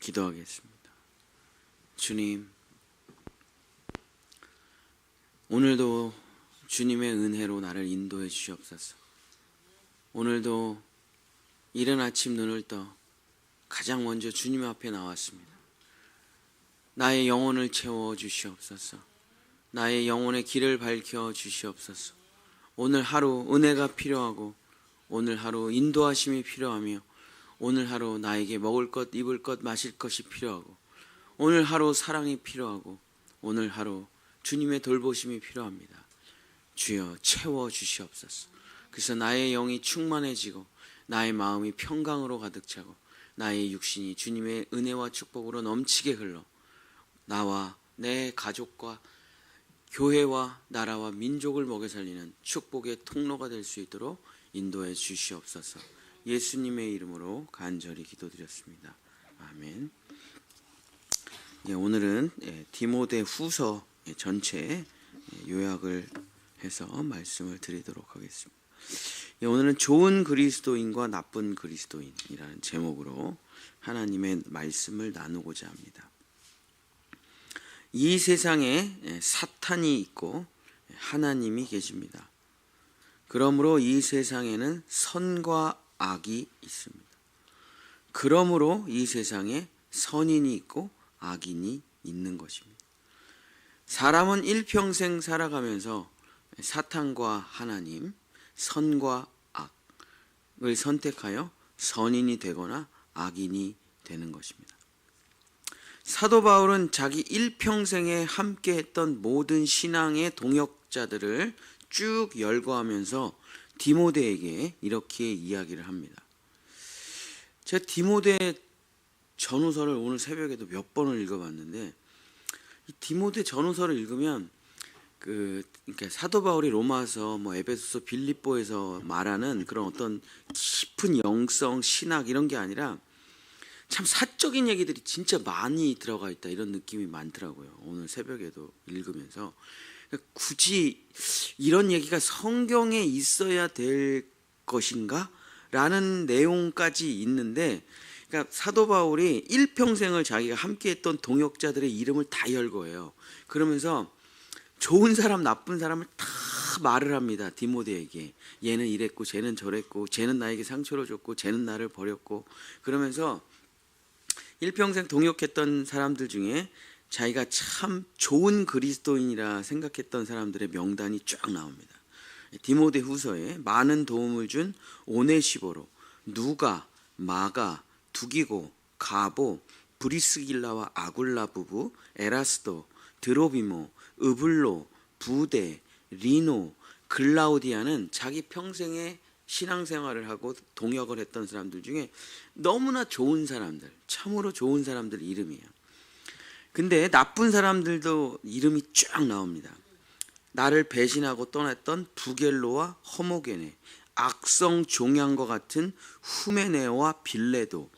기도하겠습니다. 주님, 오늘도 주님의 은혜로 나를 인도해 주시옵소서. 오늘도 이른 아침 눈을 떠 가장 먼저 주님 앞에 나왔습니다. 나의 영혼을 채워 주시옵소서. 나의 영혼의 길을 밝혀 주시옵소서. 오늘 하루 은혜가 필요하고, 오늘 하루 인도하심이 필요하며, 오늘 하루 나에게 먹을 것, 입을 것, 마실 것이 필요하고, 오늘 하루 사랑이 필요하고, 오늘 하루 주님의 돌보심이 필요합니다. 주여 채워 주시옵소서. 그래서 나의 영이 충만해지고 나의 마음이 평강으로 가득 차고 나의 육신이 주님의 은혜와 축복으로 넘치게 흘러 나와 내 가족과 교회와 나라와 민족을 먹여 살리는 축복의 통로가 될 수 있도록 인도해 주시옵소서. 예수님의 이름으로 간절히 기도드렸습니다. 아멘. 오늘은 디모데 후서 전체 요약을 해서 말씀을 드리도록 하겠습니다. 오늘은 좋은 그리스도인과 나쁜 그리스도인이라는 제목으로 하나님의 말씀을 나누고자 합니다. 이 세상에 사탄이 있고 하나님이 계십니다. 그러므로 이 세상에는 선과 악이 있습니다. 그러므로 이 세상에 선인이 있고 악인이 있는 것입니다. 사람은 일평생 살아가면서 사탄과 하나님, 선과 악을 선택하여 선인이 되거나 악인이 되는 것입니다. 사도 바울은 자기 일평생에 함께했던 모든 신앙의 동역자들을 쭉 열거하면서 디모데에게 이렇게 이야기를 합니다. 제가 디모데 전후서를 오늘 새벽에도 몇 번을 읽어봤는데, 이 디모데 전후서를 읽으면 그러니까 사도 바울이 로마서, 에베소서, 빌립보에서 말하는 그런 어떤 깊은 영성, 신학 이런 게 아니라 참 사적인 얘기들이 진짜 많이 들어가 있다, 이런 느낌이 많더라고요. 오늘 새벽에도 읽으면서 굳이 이런 얘기가 성경에 있어야 될 것인가? 라는 내용까지 있는데, 그러니까 사도 바울이 일평생을 자기가 함께했던 동역자들의 이름을 다 열거해요. 그러면서 좋은 사람, 나쁜 사람을 다 말을 합니다. 디모데에게. 얘는 이랬고, 쟤는 저랬고, 쟤는 나에게 상처를 줬고, 쟤는 나를 버렸고, 그러면서 일평생 동역했던 사람들 중에 자기가 참 좋은 그리스도인이라 생각했던 사람들의 명단이 쫙 나옵니다. 디모데 후서에 많은 도움을 준 오네시보로, 누가, 마가, 두기고, 가보, 브리스길라와 아굴라 부부, 에라스도, 드로비모, 으블로, 부데, 리노, 글라우디아는 자기 평생에 신앙생활을 하고 동역을 했던 사람들 중에 너무나 좋은 사람들, 참으로 좋은 사람들 이름이에요. 근데 나쁜 사람들도 이름이 쫙 나옵니다. 나를 배신하고 떠났던 부겔로와 허모게네, 악성 종양과 같은 후메네와 빌레도,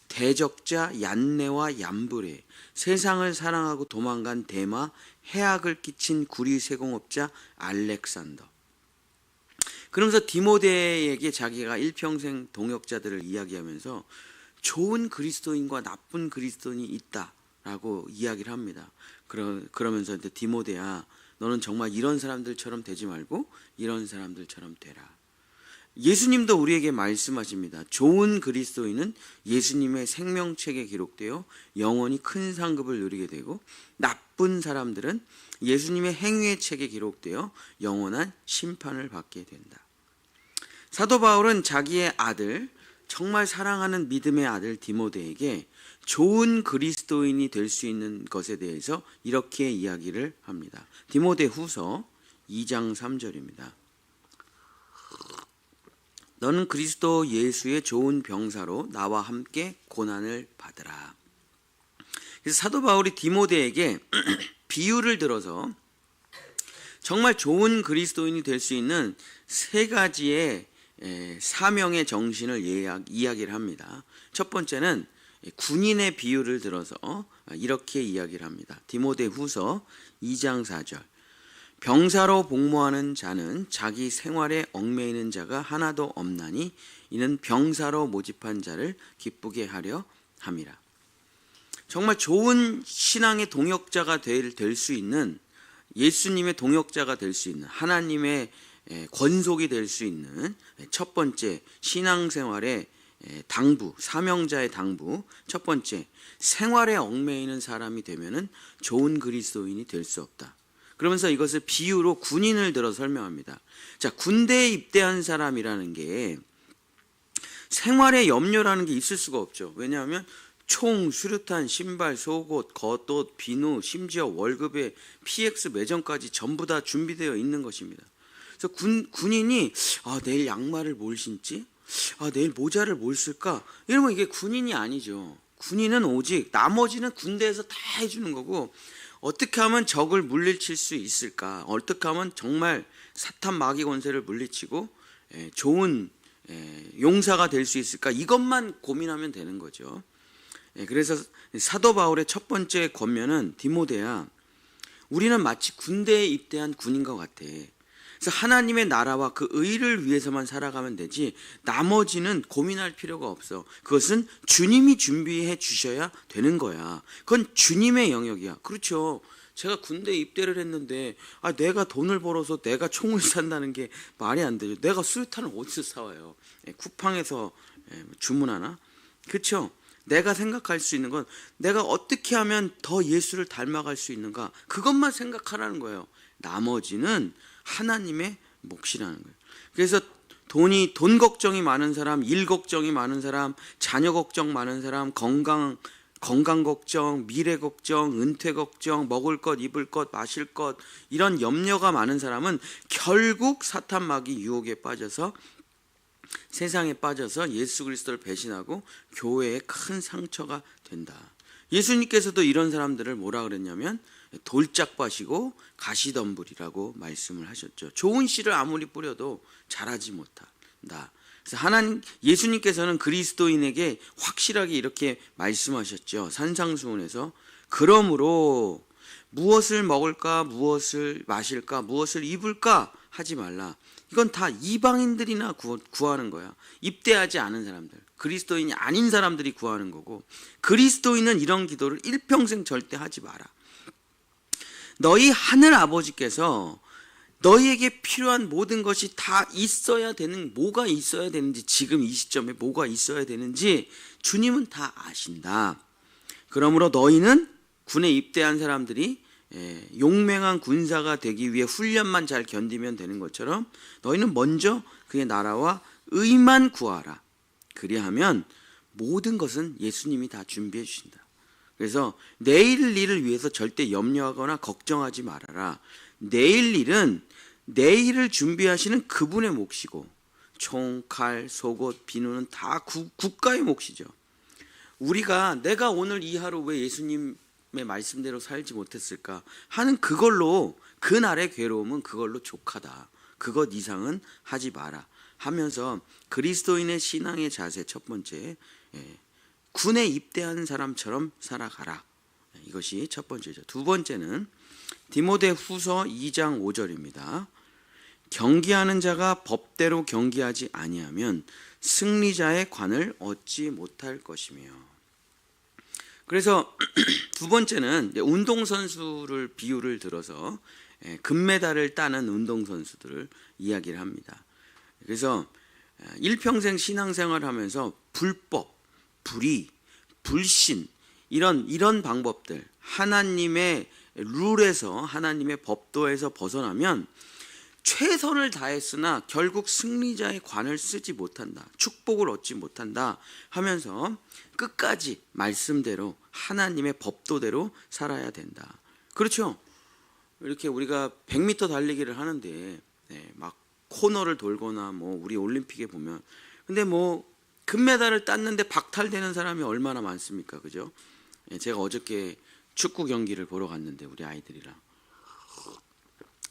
대적자 얀네와 얀브레, 세상을 사랑하고 도망간 데마, 해악을 끼친 구리 세공업자 알렉산더. 그러면서 디모데에게 자기가 일평생 동역자들을 이야기하면서 좋은 그리스도인과 나쁜 그리스도인이 있다라고 이야기를 합니다. 그러면서 디모데야, 너는 정말 이런 사람들처럼 되지 말고 이런 사람들처럼 되라. 예수님도 우리에게 말씀하십니다. 좋은 그리스도인은 예수님의 생명책에 기록되어 영원히 큰 상급을 누리게 되고, 나쁜 사람들은 예수님의 행위의 책에 기록되어 영원한 심판을 받게 된다. 사도 바울은 자기의 아들, 정말 사랑하는 믿음의 아들 디모데에게 좋은 그리스도인이 될 수 있는 것에 대해서 이렇게 이야기를 합니다. 디모데 후서 2장 3절입니다. 너는 그리스도 예수의 좋은 병사로 나와 함께 고난을 받으라. 그래서 사도 바울이 디모데에게 비유를 들어서 정말 좋은 그리스도인이 될 수 있는 세 가지의 사명의 정신을 이야기를 합니다. 첫 번째는 군인의 비유를 들어서 이렇게 이야기를 합니다. 디모데 후서 2장 4절. 병사로 복무하는 자는 자기 생활에 얽매이는 자가 하나도 없나니 이는 병사로 모집한 자를 기쁘게 하려 함이라. 정말 좋은 신앙의 동역자가 될 수 있는, 예수님의 동역자가 될 수 있는, 하나님의 권속이 될 수 있는 첫 번째 신앙생활의 당부, 사명자의 당부. 첫 번째, 생활에 얽매이는 사람이 되면은 좋은 그리스도인이 될 수 없다. 그러면서 이것을 비유로 군인을 들어 설명합니다. 자, 군대에 입대한 사람이라는 게 생활에 염려라는 게 있을 수가 없죠. 왜냐하면 총, 수류탄, 신발, 속옷, 겉옷, 비누, 심지어 월급에 PX 매점까지 전부 다 준비되어 있는 것입니다. 그래서 군인이 내일 양말을 뭘 신지? 내일 모자를 뭘 쓸까? 이러면 이게 군인이 아니죠. 군인은 오직 나머지는 군대에서 다 해주는 거고, 어떻게 하면 적을 물리칠 수 있을까? 어떻게 하면 정말 사탄 마귀 권세를 물리치고 좋은 용사가 될 수 있을까? 이것만 고민하면 되는 거죠. 그래서 사도 바울의 첫 번째 권면은, 디모데야, 우리는 마치 군대에 입대한 군인과 같아. 그래서 하나님의 나라와 그 의를 위해서만 살아가면 되지 나머지는 고민할 필요가 없어. 그것은 주님이 준비해 주셔야 되는 거야. 그건 주님의 영역이야. 그렇죠. 제가 군대에 입대를 했는데 내가 돈을 벌어서 내가 총을 산다는 게 말이 안 되죠. 내가 수류탄을 어디서 사와요? 쿠팡에서 주문하나? 그렇죠. 내가 생각할 수 있는 건 내가 어떻게 하면 더 예수를 닮아갈 수 있는가, 그것만 생각하라는 거예요. 나머지는 하나님의 몫이라는 거예요. 그래서 돈 걱정이 많은 사람, 일 걱정이 많은 사람, 자녀 걱정 많은 사람, 건강 걱정, 미래 걱정, 은퇴 걱정, 먹을 것, 입을 것, 마실 것, 이런 염려가 많은 사람은 결국 사탄 마귀 유혹에 빠져서, 세상에 빠져서 예수 그리스도를 배신하고 교회에 큰 상처가 된다. 예수님께서도 이런 사람들을 뭐라 그랬냐면 돌짝밭이고 가시덤불이라고 말씀을 하셨죠. 좋은 씨를 아무리 뿌려도 자라지 못한다. 그래서 예수님께서는 그리스도인에게 확실하게 이렇게 말씀하셨죠. 산상수훈에서, 그러므로 무엇을 먹을까, 무엇을 마실까, 무엇을 입을까 하지 말라. 이건 다 이방인들이나 구하는 거야. 입대하지 않은 사람들, 그리스도인이 아닌 사람들이 구하는 거고, 그리스도인은 이런 기도를 일평생 절대 하지 마라. 너희 하늘 아버지께서 너희에게 필요한 모든 것이 다 있어야 되는, 뭐가 있어야 되는지, 지금 이 시점에 뭐가 있어야 되는지 주님은 다 아신다. 그러므로 너희는, 군에 입대한 사람들이 용맹한 군사가 되기 위해 훈련만 잘 견디면 되는 것처럼 너희는 먼저 그의 나라와 의만 구하라. 그리하면 모든 것은 예수님이 다 준비해 주신다. 그래서 내일 일을 위해서 절대 염려하거나 걱정하지 말아라. 내일 일은 내일을 준비하시는 그분의 몫이고, 총, 칼, 속옷, 비누는 다 국가의 몫이죠. 내가 오늘 이 하루 왜 예수님의 말씀대로 살지 못했을까 하는 그걸로, 그날의 괴로움은 그걸로 족하다. 그것 이상은 하지 마라 하면서 그리스도인의 신앙의 자세, 첫 번째, 군에 입대하는 사람처럼 살아가라. 이것이 첫 번째죠. 두 번째는 디모데 후서 2장 5절입니다. 경기하는 자가 법대로 경기하지 아니하면 승리자의 관을 얻지 못할 것이며. 그래서 두 번째는 운동선수를 비유를 들어서 금메달을 따는 운동선수들을 이야기를 합니다. 그래서 일평생 신앙생활을 하면서 불법, 불의, 불신, 이런 방법들, 하나님의 룰에서, 하나님의 법도에서 벗어나면 최선을 다했으나 결국 승리자의 관을 쓰지 못한다, 축복을 얻지 못한다 하면서 끝까지 말씀대로 하나님의 법도대로 살아야 된다. 그렇죠? 이렇게 우리가 100m 달리기를 하는데 막 코너를 돌거나 우리 올림픽에 보면, 근데 금메달을 땄는데 박탈되는 사람이 얼마나 많습니까? 그죠? 제가 어저께 축구 경기를 보러 갔는데 우리 아이들이랑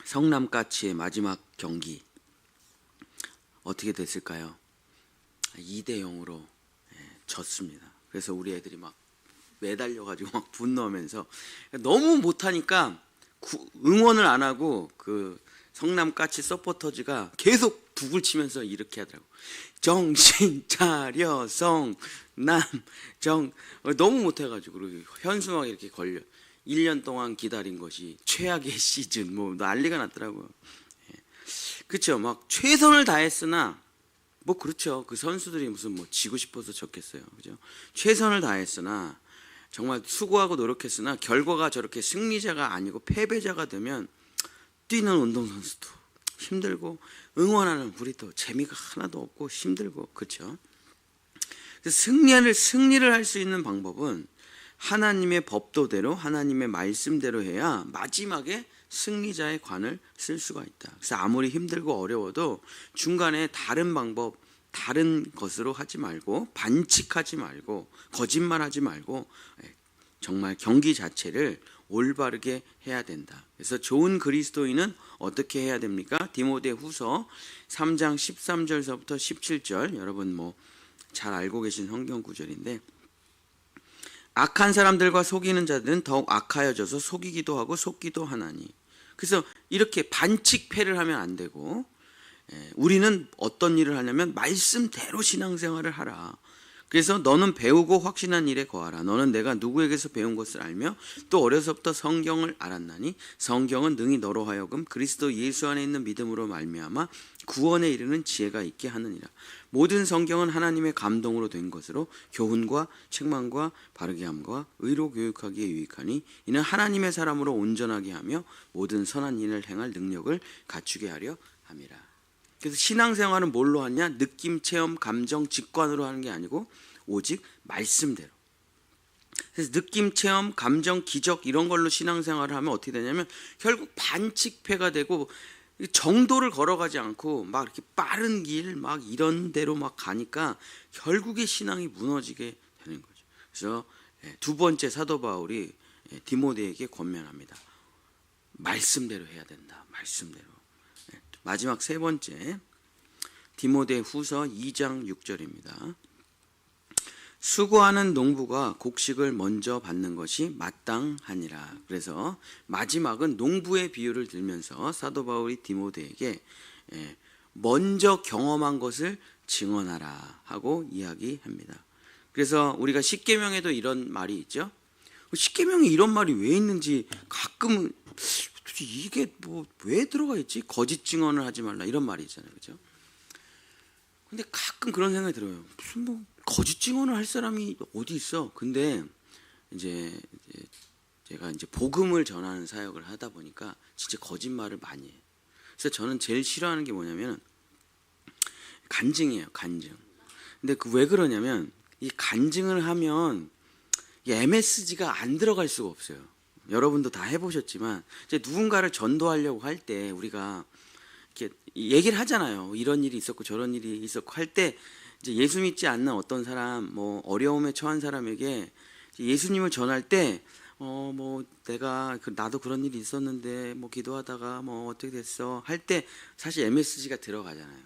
성남까치의 마지막 경기 어떻게 됐을까요? 2대0으로 졌습니다. 그래서 우리 애들이 막 매달려가지고 막 분노하면서, 너무 못하니까 응원을 안 하고 그 성남까치 서포터즈가 계속 북을 치면서 이렇게 하더라고. 정신 차려 정 너무 못해가지고 그리고 현수막에 이렇게 걸려 1년 동안 기다린 것이 최악의 시즌 뭐 난리가 났더라고요. 그렇죠. 막 최선을 다했으나 뭐 그렇죠. 그 선수들이 무슨 뭐 지고 싶어서 졌겠어요. 그죠? 최선을 다했으나 정말 수고하고 노력했으나 결과가 저렇게 승리자가 아니고 패배자가 되면 뛰는 운동선수도 힘들고 응원하는 우리도 재미가 하나도 없고 힘들고 그렇죠. 승리를 할 수 있는 방법은 하나님의 법도대로 하나님의 말씀대로 해야 마지막에 승리자의 관을 쓸 수가 있다. 그래서 아무리 힘들고 어려워도 중간에 다른 방법, 다른 것으로 하지 말고 반칙하지 말고 거짓말하지 말고 정말 경기 자체를 올바르게 해야 된다. 그래서 좋은 그리스도인은 어떻게 해야 됩니까? 디모데후서 3장 13절서부터 17절 여러분 뭐 잘 알고 계신 성경 구절인데 악한 사람들과 속이는 자들은 더욱 악하여져서 속이기도 하고 속기도 하나니 그래서 이렇게 반칙패를 하면 안 되고 우리는 어떤 일을 하냐면 말씀대로 신앙생활을 하라. 그래서 너는 배우고 확신한 일에 거하라. 너는 내가 누구에게서 배운 것을 알며 또 어려서부터 성경을 알았나니 성경은 능히 너로 하여금 그리스도 예수 안에 있는 믿음으로 말미암아 구원에 이르는 지혜가 있게 하느니라. 모든 성경은 하나님의 감동으로 된 것으로 교훈과 책망과 바르게 함과 의로 교육하기에 유익하니 이는 하나님의 사람으로 온전하게 하며 모든 선한 일을 행할 능력을 갖추게 하려 함이라. 그래서 신앙생활은 뭘로 하냐? 느낌, 체험, 감정, 직관으로 하는 게 아니고 오직 말씀대로. 그래서 느낌, 체험, 감정, 기적 이런 걸로 신앙생활을 하면 어떻게 되냐면 결국 반칙패가 되고 정도를 걸어가지 않고 막 이렇게 빠른 길 막 이런 대로 막 가니까 결국에 신앙이 무너지게 되는 거죠. 그래서 두 번째 사도 바울이 디모데에게 권면합니다. 말씀대로 해야 된다. 말씀대로. 마지막 세 번째 디모데후서 2장 6절입니다. 수고하는 농부가 곡식을 먼저 받는 것이 마땅하니라. 그래서 마지막은 농부의 비유를 들면서 사도 바울이 디모데에게 먼저 경험한 것을 증언하라 하고 이야기합니다. 그래서 우리가 십계명에도 이런 말이 있죠. 십계명에 이런 말이 왜 있는지 가끔은 이게 뭐 왜 들어가 있지? 거짓 증언을 하지 말라 이런 말이 있잖아요, 그렇죠? 근데 가끔 그런 생각이 들어요. 무슨 뭐 거짓 증언을 할 사람이 어디 있어? 근데 이제 제가 이제 복음을 전하는 사역을 하다 보니까 진짜 거짓말을 많이 해요. 그래서 저는 제일 싫어하는 게 뭐냐면 간증이에요, 간증. 근데 그 왜 그러냐면 이 간증을 하면 이 MSG가 안 들어갈 수가 없어요. 여러분도 다 해보셨지만 이제 누군가를 전도하려고 할 때 우리가 이렇게 얘기를 하잖아요. 이런 일이 있었고 저런 일이 있었고 할 때 이제 예수 믿지 않는 어떤 사람, 뭐 어려움에 처한 사람에게 예수님을 전할 때 뭐 내가 나도 그런 일이 있었는데 뭐 기도하다가 뭐 어떻게 됐어 할 때 사실 MSG가 들어가잖아요.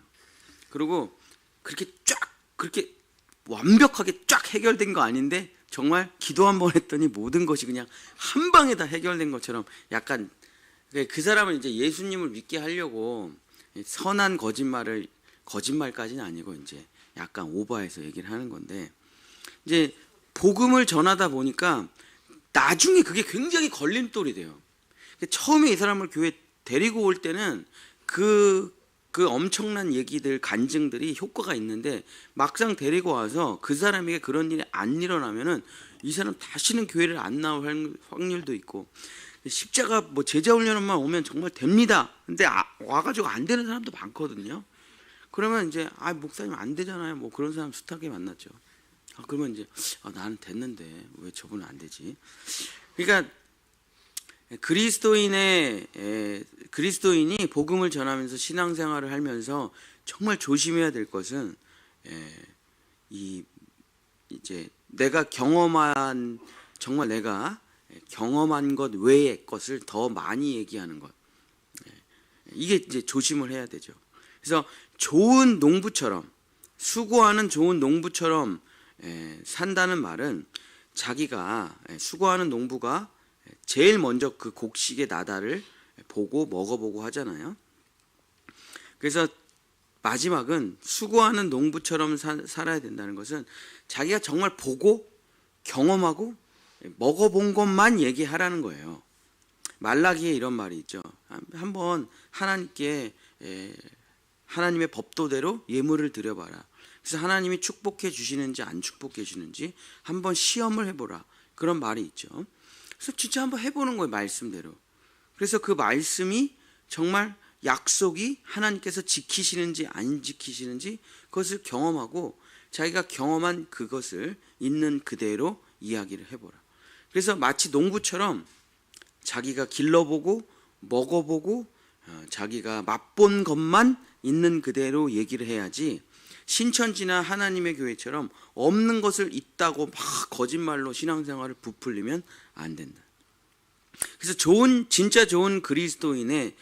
그리고 그렇게 쫙 그렇게 완벽하게 쫙 해결된 거 아닌데 정말 기도 한 번 했더니 모든 것이 그냥 한 방에 다 해결된 것처럼 약간 그 사람을 이제 예수님을 믿게 하려고 선한 거짓말까지는 아니고 이제 약간 오버해서 얘기를 하는 건데 이제 복음을 전하다 보니까 나중에 그게 굉장히 걸림돌이 돼요. 처음에 이 사람을 교회 데리고 올 때는 그 엄청난 얘기들, 간증들이 효과가 있는데 막상 데리고 와서 그 사람에게 그런 일이 안 일어나면은 이 사람 다시는 교회를 안 나올 확률도 있고 십자가 뭐 제자훈련만 오면 정말 됩니다. 근데 와가지고 안 되는 사람도 많거든요. 그러면 이제 목사님 안 되잖아요. 뭐 그런 사람 숱하게 만났죠. 그러면 이제 나는 됐는데 왜 저분은 안 되지? 그러니까 그리스도인이 복음을 전하면서 신앙생활을 하면서 정말 조심해야 될 것은 이제 내가 경험한 것 외의 것을 더 많이 얘기하는 것. 이게 이제 조심을 해야 되죠. 그래서 좋은 농부처럼 수고하는 좋은 농부처럼 산다는 말은 자기가 수고하는 농부가 제일 먼저 그 곡식의 나달을 보고 먹어보고 하잖아요. 그래서 마지막은 수고하는 농부처럼 살아야 된다는 것은 자기가 정말 보고 경험하고 먹어본 것만 얘기하라는 거예요. 말라기에 이런 말이 있죠. 한번 하나님께 하나님의 법도대로 예물을 드려봐라. 그래서 하나님이 축복해 주시는지 안 축복해 주는지 한번 시험을 해보라. 그런 말이 있죠. 그래서 진짜 한번 해보는 거예요. 말씀대로. 그래서 그 말씀이 정말 약속이 하나님께서 지키시는지 안 지키시는지 그것을 경험하고 자기가 경험한 그것을 있는 그대로 이야기를 해보라. 그래서 마치 농부처럼 자기가 길러보고 먹어보고 자기가 맛본 것만 있는 그대로 얘기를 해야지, 신천지나 하나님의 교회처럼 없는 것을 있다고 막 거짓말로 신앙생활을 부풀리면 안 된다. 그래서 진짜 좋은 그리스도인의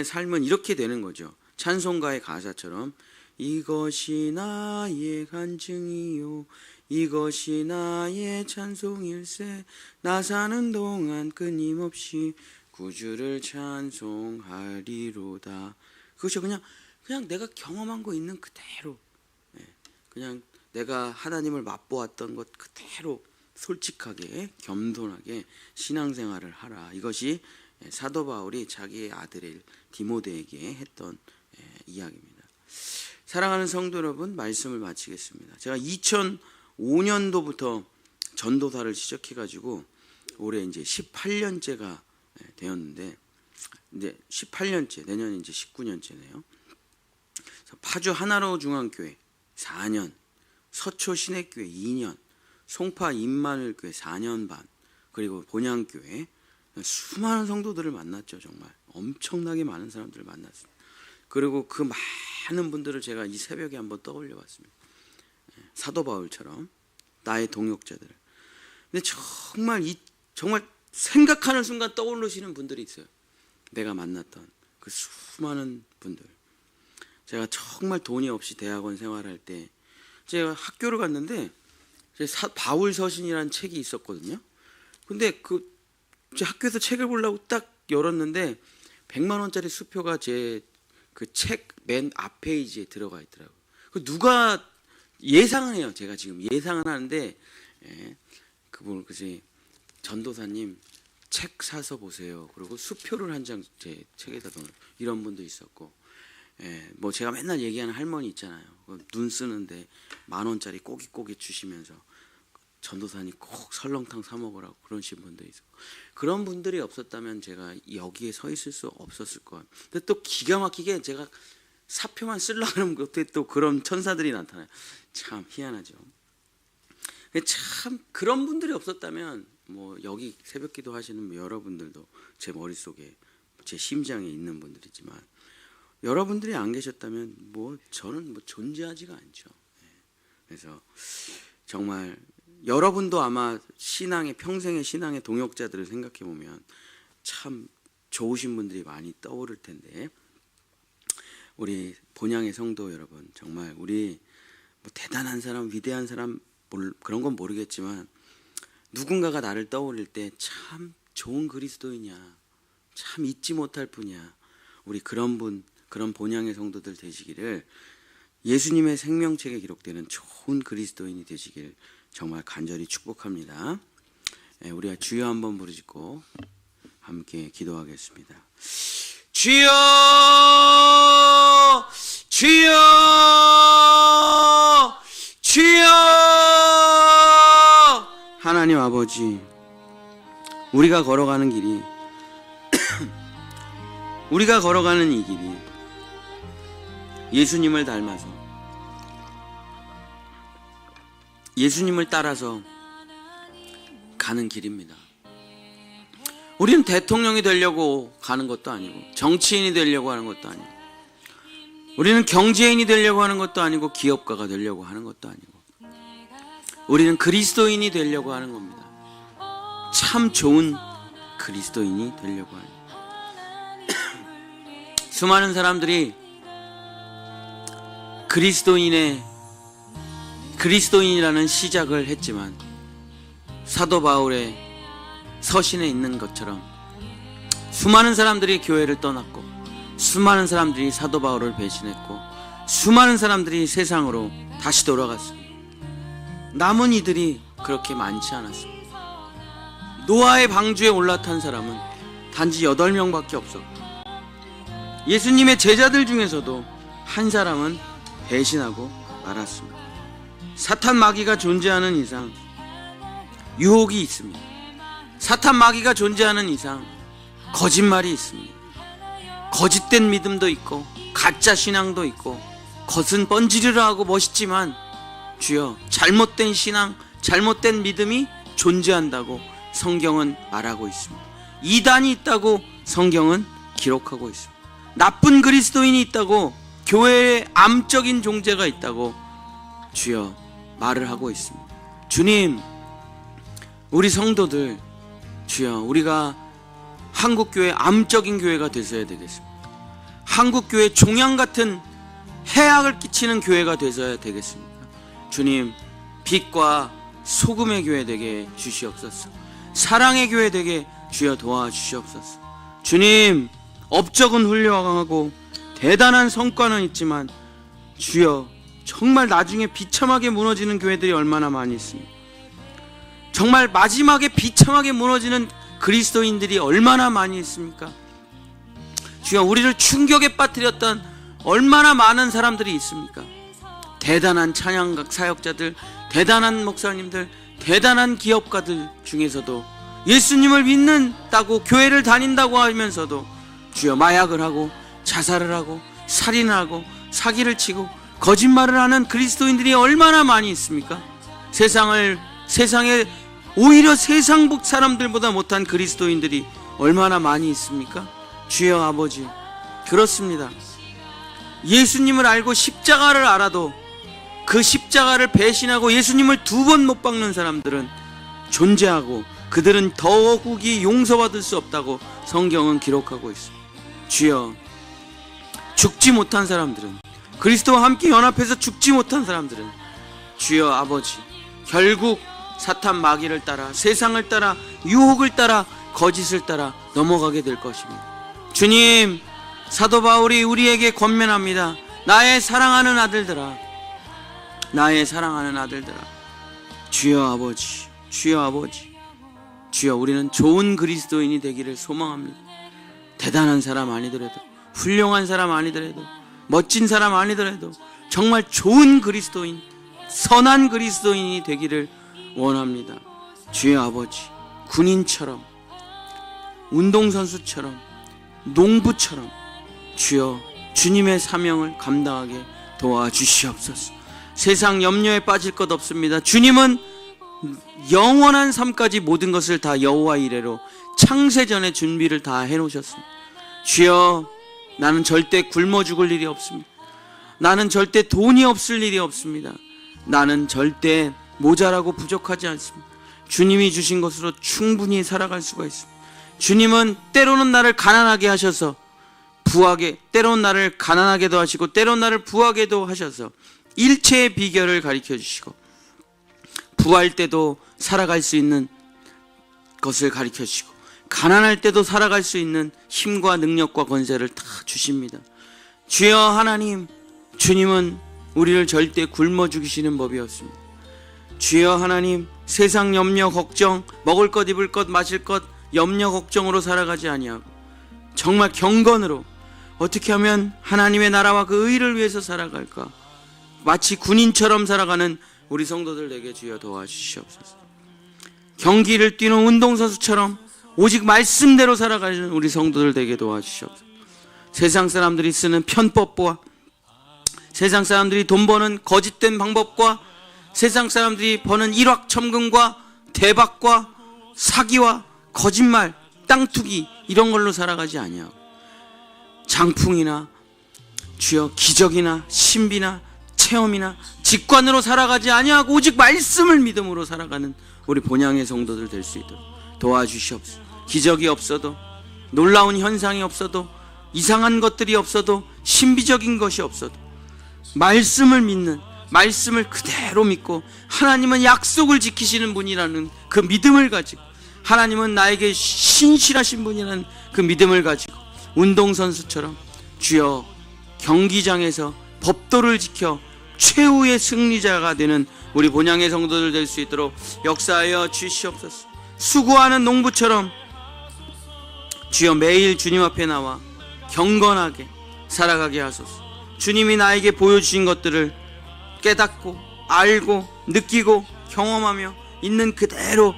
삶은 이렇게 되는 거죠. 찬송가의 가사처럼 이것이 나의 간증이요 이것이 나의 찬송일세 나 사는 동안 끊임없이 구주를 찬송하리로다. 그것이 그냥 내가 경험한 거 있는 그대로, 그냥 내가 하나님을 맛보았던 것 그대로 솔직하게 겸손하게 신앙생활을 하라. 이것이 사도 바울이 자기의 아들의 디모데에게 했던 이야기입니다. 사랑하는 성도 여러분, 말씀을 마치겠습니다. 제가 2005년도부터 전도사를 시작해가지고 올해 이제 18년째가 되었는데, 이제 18년째, 내년에 이제 19년째네요. 파주 하나로 중앙교회 4년, 서초 신액교회 2년, 송파 임마늘교회 4년 반, 그리고 본향교회 수많은 성도들을 만났죠. 정말 엄청나게 많은 사람들을 만났습니다. 그리고 그 많은 분들을 제가 이 새벽에 한번 떠올려 봤습니다. 사도 바울처럼 나의 동역자들. 근데 정말 생각하는 순간 떠오르시는 분들이 있어요. 내가 만났던 그 수많은 분들. 제가 정말 돈이 없이 대학원 생활할 때 제가 학교를 갔는데 바울 서신이라는 책이 있었거든요. 근데 제 학교에서 책을 보려고 딱 열었는데 100만 원짜리 수표가 제 그 책 맨 앞 페이지에 들어가 있더라고요. 누가 예상은 해요. 제가 지금 예상은 하는데 그분 그지 전도사님 책 사서 보세요. 그리고 수표를 한 장 제 책에다 넣는 이런 분도 있었고, 뭐 제가 맨날 얘기하는 할머니 있잖아요. 눈 쓰는데 10,000원짜리 꼬깃꼬깃 주시면서 전도사님 꼭 설렁탕 사 먹으라고 그러신 분도 있고, 그런 분들이 없었다면 제가 여기에 서 있을 수 없었을 거예요. 근데 또 기가 막히게 제가 사표만 쓰려고 하면 그때 또 그런 천사들이 나타나요. 참 희한하죠. 참 그런 분들이 없었다면 뭐 여기 새벽기도 하시는 여러분들도 제 머릿속에 제 심장에 있는 분들이지만, 여러분들이 안 계셨다면 뭐 저는 뭐 존재하지가 않죠. 그래서 정말 여러분도 아마 평생의 신앙의 동역자들을 생각해 보면 참 좋으신 분들이 많이 떠오를 텐데, 우리 본향의 성도 여러분, 정말 우리 뭐 대단한 사람, 위대한 사람 그런 건 모르겠지만 누군가가 나를 떠올릴 때 참 좋은 그리스도이냐, 참 잊지 못할 분이야, 우리 그런 본향의 성도들 되시기를, 예수님의 생명책에 기록되는 좋은 그리스도인이 되시길 정말 간절히 축복합니다. 우리가 주여 한번 부르짖고 함께 기도하겠습니다. 주여, 주여, 주여. 하나님 아버지, 우리가 걸어가는 길이 우리가 걸어가는 이 길이 예수님을 닮아서, 예수님을 따라서 가는 길입니다. 우리는 대통령이 되려고 가는 것도 아니고, 정치인이 되려고 하는 것도 아니고, 우리는 경제인이 되려고 하는 것도 아니고, 기업가가 되려고 하는 것도 아니고, 우리는 그리스도인이 되려고 하는 겁니다. 참 좋은 그리스도인이 되려고 하는. 수많은 사람들이 그리스도인이라는 시작을 했지만, 사도 바울의 서신에 있는 것처럼 수많은 사람들이 교회를 떠났고, 수많은 사람들이 사도 바울을 배신했고, 수많은 사람들이 세상으로 다시 돌아갔습니다. 남은 이들이 그렇게 많지 않았습니다. 노아의 방주에 올라탄 사람은 단지 8명밖에 없었고, 예수님의 제자들 중에서도 한 사람은 배신하고 말았습니다. 사탄 마귀가 존재하는 이상 유혹이 있습니다. 사탄 마귀가 존재하는 이상 거짓말이 있습니다. 거짓된 믿음도 있고 가짜 신앙도 있고, 겉은 번지르르 하고 멋있지만 주여 잘못된 신앙, 잘못된 믿음이 존재한다고 성경은 말하고 있습니다. 이단이 있다고 성경은 기록하고 있습니다. 나쁜 그리스도인이 있다고, 교회에 암적인 존재가 있다고 주여 말을 하고 있습니다. 주님, 우리 성도들 주여, 우리가 한국교회 암적인 교회가 되셔야 되겠습니다. 한국교회 종양 같은 해악을 끼치는 교회가 되셔야 되겠습니다. 주님, 빛과 소금의 교회 되게 주시옵소서. 사랑의 교회 되게 주여 도와주시옵소서. 주님, 업적은 훌륭하고 대단한 성과는 있지만 주여, 정말 나중에 비참하게 무너지는 교회들이 얼마나 많이 있습니까? 정말 마지막에 비참하게 무너지는 그리스도인들이 얼마나 많이 있습니까? 주여, 우리를 충격에 빠뜨렸던 얼마나 많은 사람들이 있습니까? 대단한 찬양각 사역자들, 대단한 목사님들, 대단한 기업가들 중에서도 예수님을 믿는다고, 교회를 다닌다고 하면서도 주여 마약을 하고 자살을 하고 살인을 하고 사기를 치고 거짓말을 하는 그리스도인들이 얼마나 많이 있습니까? 세상에 오히려 세상 사람들보다 못한 그리스도인들이 얼마나 많이 있습니까? 주여 아버지, 그렇습니다. 예수님을 알고 십자가를 알아도 그 십자가를 배신하고 예수님을 2번 못 박는 사람들은 존재하고, 그들은 더욱이 용서받을 수 없다고 성경은 기록하고 있습니다. 주여, 죽지 못한 사람들은, 그리스도와 함께 연합해서 죽지 못한 사람들은 주여 아버지, 결국 사탄 마귀를 따라, 세상을 따라, 유혹을 따라, 거짓을 따라 넘어가게 될 것입니다. 주님, 사도 바울이 우리에게 권면합니다. 나의 사랑하는 아들들아, 나의 사랑하는 아들들아. 주여 아버지, 주여 아버지, 주여, 우리는 좋은 그리스도인이 되기를 소망합니다. 대단한 사람 아니더라도, 훌륭한 사람 아니더라도, 멋진 사람 아니더라도 정말 좋은 그리스도인, 선한 그리스도인이 되기를 원합니다. 주여 아버지, 군인처럼, 운동선수처럼, 농부처럼 주여 주님의 사명을 감당하게 도와주시옵소서. 세상 염려에 빠질 것 없습니다. 주님은 영원한 삶까지 모든 것을 다 여호와 이레로 창세전에 준비를 다 해놓으셨습니다. 주여, 나는 절대 굶어 죽을 일이 없습니다. 나는 절대 돈이 없을 일이 없습니다. 나는 절대 모자라고 부족하지 않습니다. 주님이 주신 것으로 충분히 살아갈 수가 있습니다. 주님은 때로는 나를 가난하게 하셔서 부하게, 때로는 나를 가난하게도 하시고 때로는 나를 부하게도 하셔서 일체의 비결을 가르쳐 주시고, 부할 때도 살아갈 수 있는 것을 가르쳐 주시고, 가난할 때도 살아갈 수 있는 힘과 능력과 권세를 다 주십니다. 주여 하나님, 주님은 우리를 절대 굶어 죽이시는 법이 없습니다. 주여 하나님, 세상 염려 걱정, 먹을 것 입을 것 마실 것 염려 걱정으로 살아가지 아니하고 정말 경건으로 어떻게 하면 하나님의 나라와 그 의를 위해서 살아갈까, 마치 군인처럼 살아가는 우리 성도들 되게 주여 도와주시옵소서. 경기를 뛰는 운동선수처럼 오직 말씀대로 살아가는 우리 성도들 되게 도와주시옵소서. 세상 사람들이 쓰는 편법과 세상 사람들이 돈 버는 거짓된 방법과 세상 사람들이 버는 일확천금과 대박과 사기와 거짓말, 땅투기 이런 걸로 살아가지 아니하고, 장풍이나 주여 기적이나 신비나 체험이나 직관으로 살아가지 아니하고 오직 말씀을 믿음으로 살아가는 우리 본향의 성도들 될 수 있도록 도와주시옵소서. 기적이 없어도, 놀라운 현상이 없어도, 이상한 것들이 없어도, 신비적인 것이 없어도 말씀을 믿는, 말씀을 그대로 믿고 하나님은 약속을 지키시는 분이라는 그 믿음을 가지고, 하나님은 나에게 신실하신 분이라는 그 믿음을 가지고 운동선수처럼 주여 경기장에서 법도를 지켜 최후의 승리자가 되는 우리 본향의 성도들 될 수 있도록 역사하여 주시옵소서. 수고하는 농부처럼 주여 매일 주님 앞에 나와 경건하게 살아가게 하소서. 주님이 나에게 보여주신 것들을 깨닫고 알고 느끼고 경험하며 있는 그대로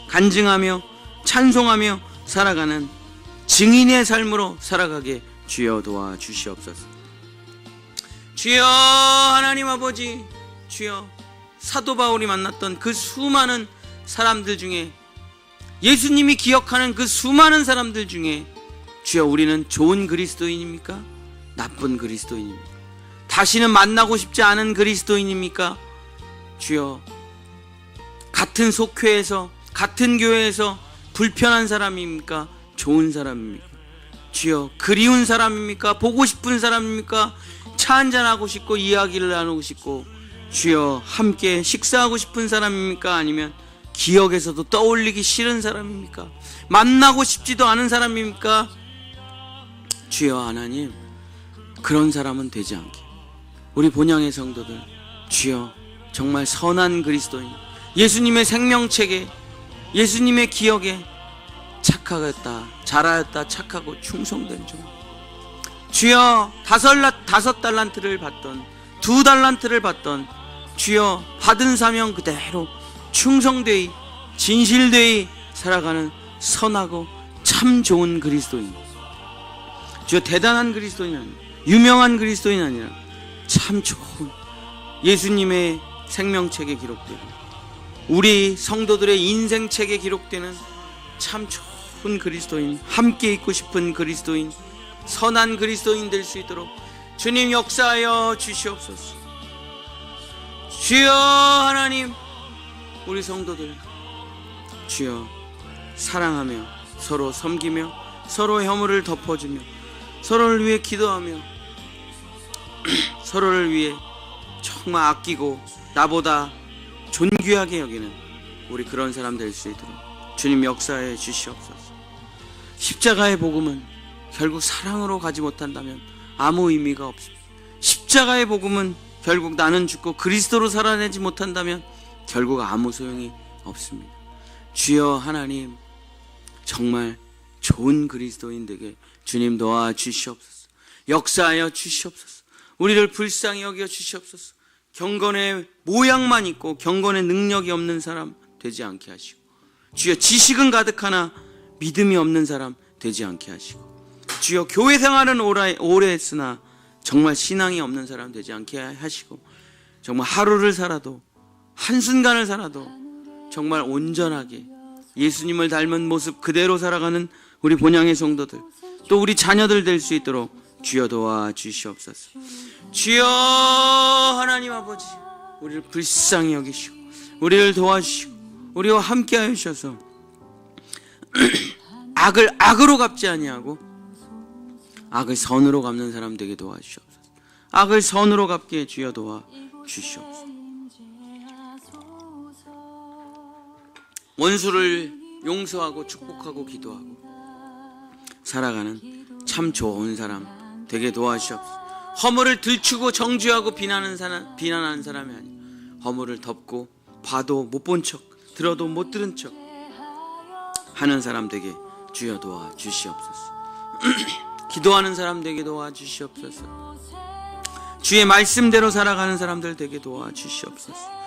간증하며 찬송하며 살아가는 증인의 삶으로 살아가게 주여 도와주시옵소서. 주여 하나님 아버지, 주여 사도 바울이 만났던 그 수많은 사람들 중에, 예수님이 기억하는 그 수많은 사람들 중에 주여 우리는 좋은 그리스도인입니까? 나쁜 그리스도인입니까? 다시는 만나고 싶지 않은 그리스도인입니까? 주여 같은 속회에서 같은 교회에서 불편한 사람입니까? 좋은 사람입니까? 주여 그리운 사람입니까? 보고 싶은 사람입니까? 차 한잔하고 싶고 이야기를 나누고 싶고 주여 함께 식사하고 싶은 사람입니까? 아니면 기억에서도 떠올리기 싫은 사람입니까? 만나고 싶지도 않은 사람입니까? 주여 하나님, 그런 사람은 되지 않게 우리 본향의 성도들 주여 정말 선한 그리스도인, 예수님의 생명책에, 예수님의 기억에 착하였다, 잘하였다, 착하고 충성된 종, 주여 다섯 달란트를 받던, 2달란트를 받던 주여 받은 사명 그대로 충성되이 진실되이 살아가는 선하고 참 좋은 그리스도인, 주여 대단한 그리스도인 아니라, 유명한 그리스도인 아니라 참 좋은 예수님의 생명책에 기록되고 우리 성도들의 인생책에 기록되는 참 좋은 그리스도인, 함께 있고 싶은 그리스도인, 선한 그리스도인 될 수 있도록 주님 역사하여 주시옵소서. 주여 하나님, 우리 성도들 주여 사랑하며 서로 섬기며 서로 허물을 덮어주며 서로를 위해 기도하며 서로를 위해 정말 아끼고 나보다 존귀하게 여기는 우리 그런 사람 될 수 있도록 주님 역사해 주시옵소서. 십자가의 복음은 결국 사랑으로 가지 못한다면 아무 의미가 없습니다. 십자가의 복음은 결국 나는 죽고 그리스도로 살아내지 못한다면 결국 아무 소용이 없습니다. 주여 하나님, 정말 좋은 그리스도인 되게 주님 도와 주시옵소서. 역사하여 주시옵소서. 우리를 불쌍히 여겨 주시옵소서. 경건의 모양만 있고 경건의 능력이 없는 사람 되지 않게 하시고, 주여 지식은 가득하나 믿음이 없는 사람 되지 않게 하시고, 주여 교회 생활은 오래 했으나 정말 신앙이 없는 사람 되지 않게 하시고, 정말 하루를 살아도 한순간을 살아도 정말 온전하게 예수님을 닮은 모습 그대로 살아가는 우리 본향의 성도들, 또 우리 자녀들 될 수 있도록 주여 도와 주시옵소서. 주여 하나님 아버지, 우리를 불쌍히 여기시고 우리를 도와주시고 우리와 함께 하여 주셔서 악을 악으로 갚지 아니하고 악을 선으로 갚는 사람 되게 도와주시옵소서. 악을 선으로 갚게 주여 도와 주시옵소서. 원수를 용서하고 축복하고 기도하고 살아가는 참 좋은 사람 되게 도와주시옵소서. 허물을 들추고 정죄하고 비난하는 사람이 아니라 허물을 덮고 봐도 못 본 척, 들어도 못 들은 척 하는 사람 되게 주여 도와 주시옵소서. 기도하는 사람 되게 도와 주시옵소서. 주의 말씀대로 살아가는 사람들 되게 도와 주시옵소서.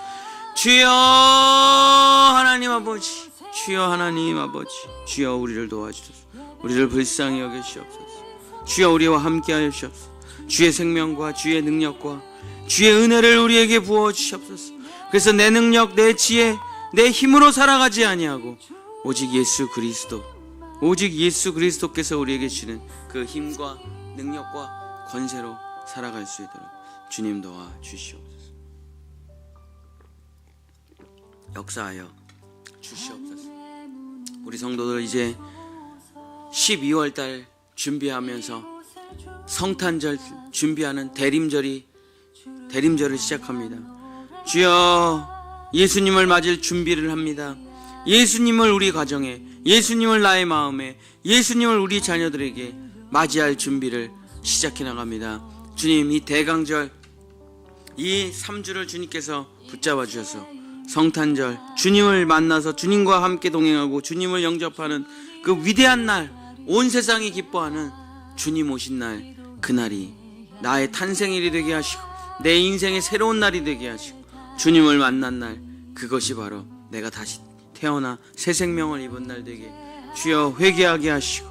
주여 하나님 아버지, 주여 하나님 아버지, 주여 우리를 도와주소서. 우리를 불쌍히 여기시옵소서. 주여 우리와 함께하여 주시옵소서. 주의 생명과 주의 능력과 주의 은혜를 우리에게 부어 주시옵소서. 그래서 내 능력, 내 지혜, 내 힘으로 살아가지 아니하고 오직 예수 그리스도, 오직 예수 그리스도께서 우리에게 주시는 그 힘과 능력과 권세로 살아갈 수 있도록 주님 도와 주시옵소서. 역사하여 주시옵소서. 우리 성도들 이제 12월달 준비하면서 성탄절 준비하는 대림절을 시작합니다. 주여 예수님을 맞을 준비를 합니다. 예수님을 우리 가정에, 예수님을 나의 마음에, 예수님을 우리 자녀들에게 맞이할 준비를 시작해 나갑니다. 주님, 이 대강절, 이 3주를 주님께서 붙잡아 주셔서 성탄절, 주님을 만나서 주님과 함께 동행하고 주님을 영접하는 그 위대한 날, 온 세상이 기뻐하는 주님 오신 날, 그날이 나의 탄생일이 되게 하시고 내 인생의 새로운 날이 되게 하시고 주님을 만난 날, 그것이 바로 내가 다시 태어나 새 생명을 입은 날 되게 주여 회개하게 하시고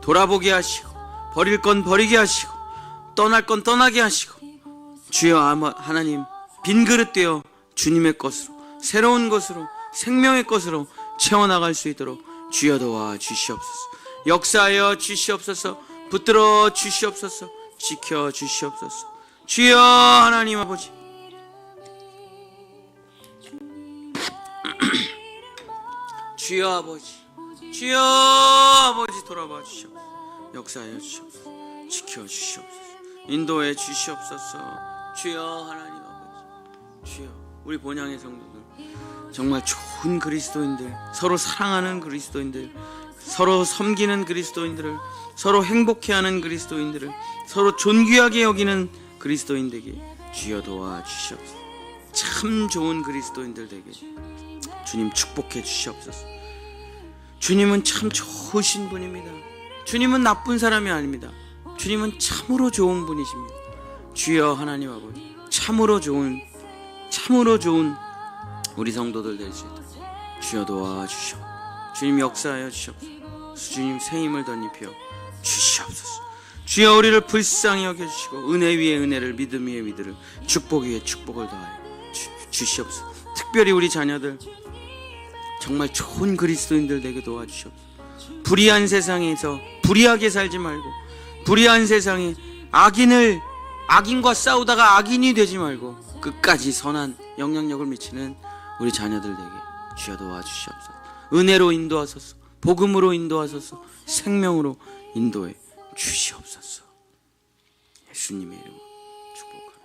돌아보게 하시고 버릴 건 버리게 하시고 떠날 건 떠나게 하시고 주여 하나님, 빈 그릇 되어 주님의 것으로, 새로운 것으로, 생명의 것으로 채워나갈 수 있도록 주여 도와 주시옵소서. 역사하여 주시옵소서. 붙들어 주시옵소서. 지켜 주시옵소서. 주여 하나님 아버지, 주여 아버지, 주여 아버지, 돌아봐 주시옵소서. 역사하여 주시옵소서. 지켜 주시옵소서. 인도해 주시옵소서. 주여 하나님 아버지, 주여, 우리 본향의 성도들 정말 좋은 그리스도인들, 서로 사랑하는 그리스도인들, 서로 섬기는 그리스도인들을, 서로 행복해하는 그리스도인들을 서로 존귀하게 여기는 그리스도인 되게 주여 도와 주시옵소서. 참 좋은 그리스도인들 되게 주님 축복해 주시옵소서. 주님은 참 좋으신 분입니다. 주님은 나쁜 사람이 아닙니다. 주님은 참으로 좋은 분이십니다. 주여 하나님 아버지, 참으로 좋은 우리 성도들 될 수 있도록 주여 도와주시오. 주님 역사하여 주시옵소서. 주님 새 힘을 덧입혀 주시옵소서. 주여 우리를 불쌍히 여겨주시고 은혜 위에 은혜를, 믿음 위에 믿음을, 축복 위에 축복을 더하여 주시옵소서. 특별히 우리 자녀들 정말 좋은 그리스도인들 되게 도와주시옵소서. 불의한 세상에서 불의하게 살지 말고, 불의한 세상에 악인과 싸우다가 악인이 되지 말고 끝까지 선한 영향력을 미치는 우리 자녀들 되게 주여 도와주시옵소서. 은혜로 인도하소서. 복음으로 인도하소서. 생명으로 인도해 주시옵소서. 예수님의 이름으로 축복합니다.